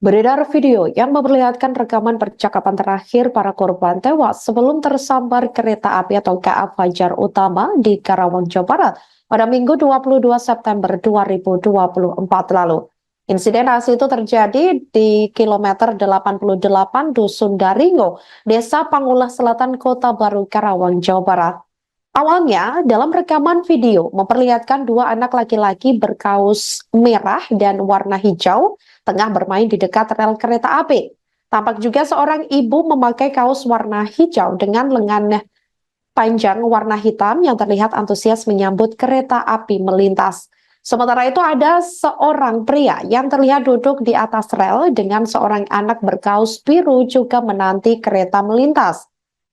Beredar video yang memperlihatkan rekaman percakapan terakhir para korban tewas sebelum tersambar kereta api atau KA Fajar Utama di Karawang, Jawa Barat pada Minggu 22 September 2024 lalu. Insidenasi itu terjadi di kilometer 88 Dusun Daringo, Desa Pangulah Selatan, Kota Baru, Karawang, Jawa Barat. Awalnya, dalam rekaman video memperlihatkan dua anak laki-laki berkaus merah dan warna hijau tengah bermain di dekat rel kereta api. Tampak juga seorang ibu memakai kaos warna hijau dengan lengan panjang warna hitam yang terlihat antusias menyambut kereta api melintas. Sementara itu ada seorang pria yang terlihat duduk di atas rel dengan seorang anak berkaus biru juga menanti kereta melintas.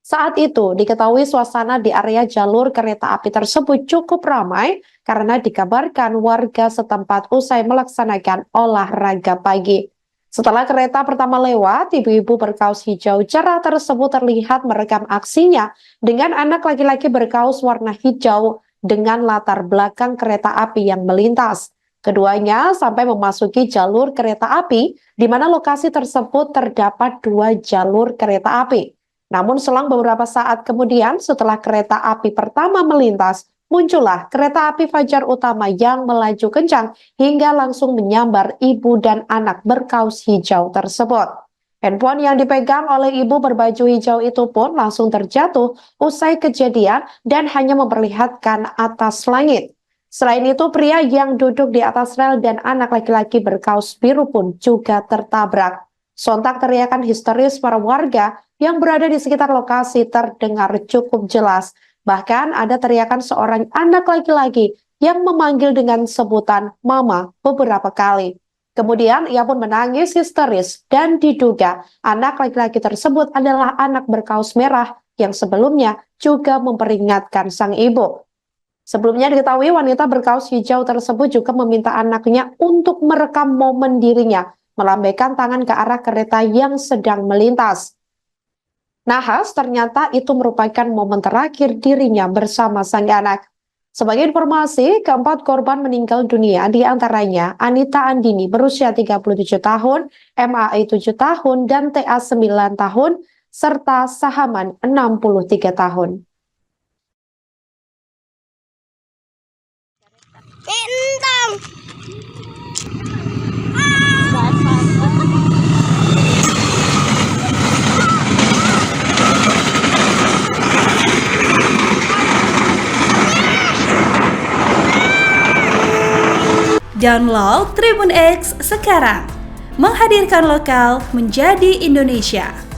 Saat itu diketahui suasana di area jalur kereta api tersebut cukup ramai karena dikabarkan warga setempat usai melaksanakan olahraga pagi. Setelah kereta pertama lewat, ibu-ibu berkaus hijau cerah tersebut terlihat merekam aksinya dengan anak laki-laki berkaus warna hijau dengan latar belakang kereta api yang melintas. Keduanya sampai memasuki jalur kereta api, di mana lokasi tersebut terdapat dua jalur kereta api. Namun selang beberapa saat kemudian setelah kereta api pertama melintas, muncullah kereta api Fajar Utama yang melaju kencang hingga langsung menyambar ibu dan anak berkaus hijau tersebut. Handphone yang dipegang oleh ibu berbaju hijau itu pun langsung terjatuh usai kejadian dan hanya memperlihatkan atas langit. Selain itu, pria yang duduk di atas rel dan anak laki-laki berkaus biru pun juga tertabrak. Sontak teriakan histeris para warga yang berada di sekitar lokasi terdengar cukup jelas. Bahkan ada teriakan seorang anak laki-laki yang memanggil dengan sebutan mama beberapa kali. Kemudian ia pun menangis histeris dan diduga anak laki-laki tersebut adalah anak berkaus merah yang sebelumnya juga memperingatkan sang ibu. Sebelumnya diketahui wanita berkaus hijau tersebut juga meminta anaknya untuk merekam momen dirinya melambaikan tangan ke arah kereta yang sedang melintas. Nahas ternyata itu merupakan momen terakhir dirinya bersama sang anak. Sebagai informasi, keempat korban meninggal dunia diantaranya Anita Andini berusia 37 tahun, MAE 7 tahun, dan TA 9 tahun, serta Sahaman 63 tahun. Download Tribun X sekarang, menghadirkan lokal menjadi Indonesia.